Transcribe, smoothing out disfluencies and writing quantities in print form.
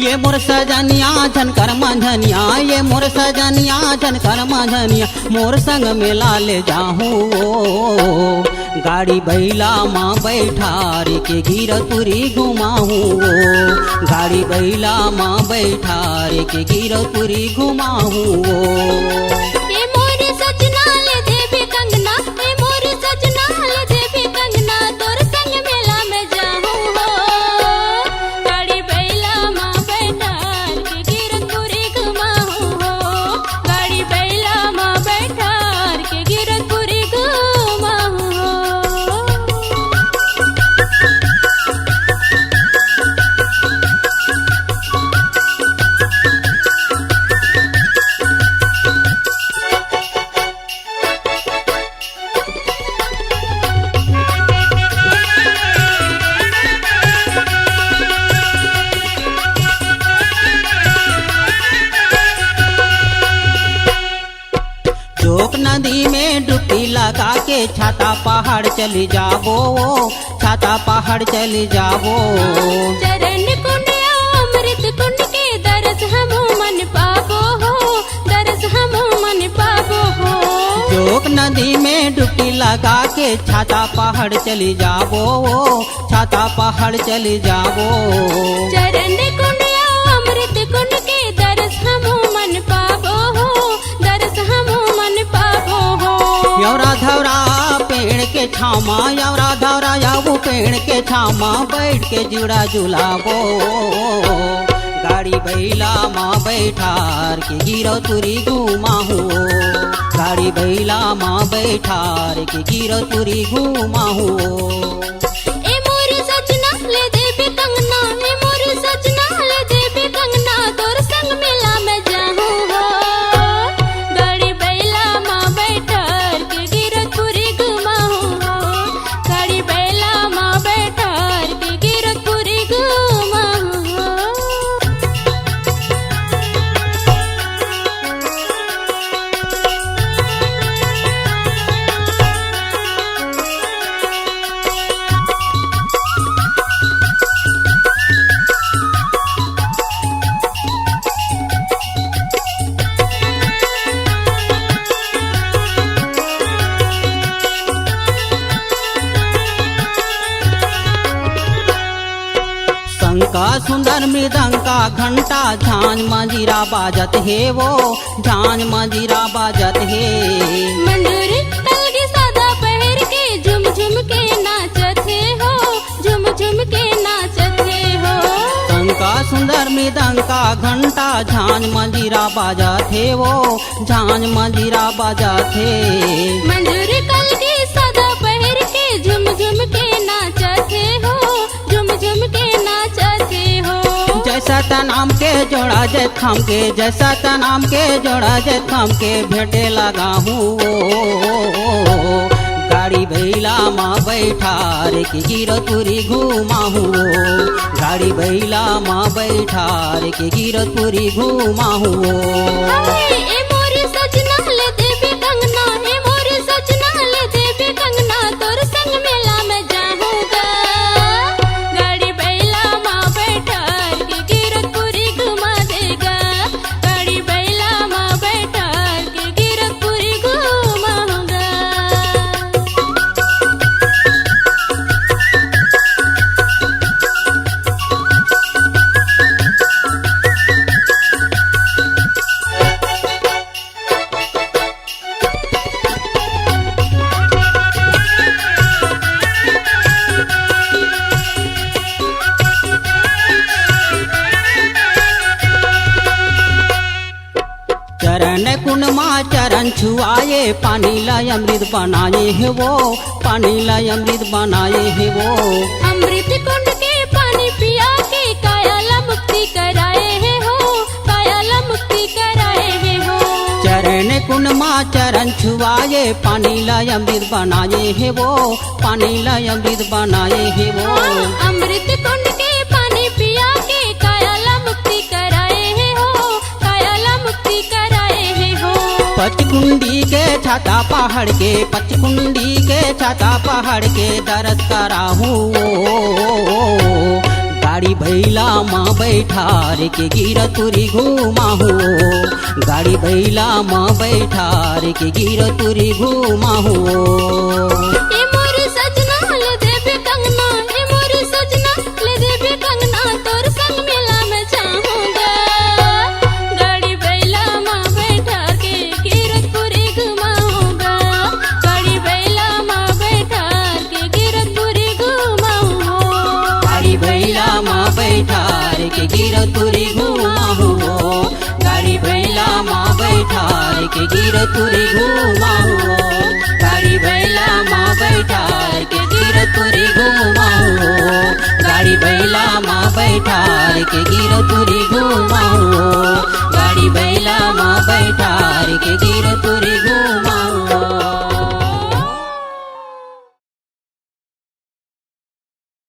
ये मोर सजनिया झनकर मंझनिया, ये मोर सजनिया झनकर मंझनिया, मोर संग मेला ले जाहूँ गाड़ी बैला माँ बैठार के गिरतुरी घुमाहूँ, गाड़ी बैला माँ बैठार के गिरतुरी घुमाहूँ। जोक नदी में डुबकी लगा के छाता पहाड़ चली जाबो, छाता पहाड़ चली जाबो। चरण कुंड अमृत कुंड के दरस हम मन पाबो हो, दरस हम मन पाबो हो। जोक नदी में डुबकी लगा के छाता पहाड़ चली जाबो, छाता पहाड़ चली जाबो। चरण कुंड अमृत कुंड के दरस हम मन पाबो हो, दरस हम मन पाबो हो। यौरा धौरा पेड़ के छामा, यौरा धौरा याबू पेड़ के छामा, बैठ के जुड़ा जुलाबो गाड़ी बैला माँ बैठार के गिरतुरी घुमाहूँ, गाड़ी बैला माँ बैठार के गिरतुरी घुमाहूँ। ए मोरी सजना ले देबे कंगना, ए मोरी सजना ले देबे कंगना, तोर संग मेला में जाहूँ हो गाड़ी बैला माँ बैठार के गिरतुरी घुमाहूँ हो, गाड़ी बैला माँ बैठार के गिरतुरी घुमाहूँ हो। शंका सुंदर मृदंका घंटा झांझ मंजीरा बाजत है वो, झांझ मंजीरा बाजत है। मंजूरी तलगी सादा पहर के झुम झुम के नाचत है हो, झुम झुम के नाचत है हो। शंका सुंदर मृदंका घंटा झांझ मंजीरा बाजत है वो, झांझ मंजीरा बाजत है। मंजूरी तलगी सादा पहर के झुम झुम के नाचत है हो, झुम झुम के नाचत है हो। जैसा तनाम के जोड़ा जय थम के, जैसा तनाम के जोड़ा जय थम के, भेटे लगा हूँ गाड़ी बैला माँ बैठार के गिरतुरी घुमाहूँ, गाड़ी बैला माँ बैठार के गिरतुरी घुमाहूँ। ए मोरी सजना ले देबे कंगना, ए मोरी सजना ले देबे कंगना, तोर संग मेला में जाहूँगा गाड़ी बैला माँ बैठार के गिरतुरी घुमा देगा, गाड़ी बैला माँ बैठार के गिरतुरी घुमाऊंगा। छुआए पानी ला अमृत बनाए है वो, पानी ला अमृत बनाए है वो। अमृत कुंड के पानी पिया के कायाला मुक्ति कराए है हो, कायाला मुक्ति कराए है हो। चरण कुंड माँ चरण छुआए पानी ला अमृत बनाए है वो, पानी ला अमृत बनाए है वो। अमृत कुंड के पानी पिया के कायाला मुक्ति कराए है हो, कायाला मुक्ति कराए है हो। पचकुंडी के छाता पहाड़ के, पचकुंडी के छाता पहाड़ के दर्द कराहू। गाड़ी बैला माँ बैठार के गिरतुरी घुमाहू, गाड़ी बैला माँ बैठार के गिरतुरी घुमाहू। ए मोरे सजना ले देबे कंगना, ए मोरे सजना ले देबे कंगना, तोर संग मेला में जाऊंगा। गाड़ी बैला माँ बैठा के गिरतपुरी घुमाऊंगा, गाड़ी बैला माँ बैठा के गिरतपुरी घुमाऊंगा। गाड़ी बैला माँ बैठार के गिरतुरी घुमाहू, गाड़ी बैला माँ बैठार के गिरतुरी घुमाहू, गाड़ी बैला माँ बैठार के गिरतुरी घुमाहू, गाड़ी बैला माँ बैठार के गिरतुरी घुमाहू, गाड़ी बैला माँ बैठार के गिरतुरी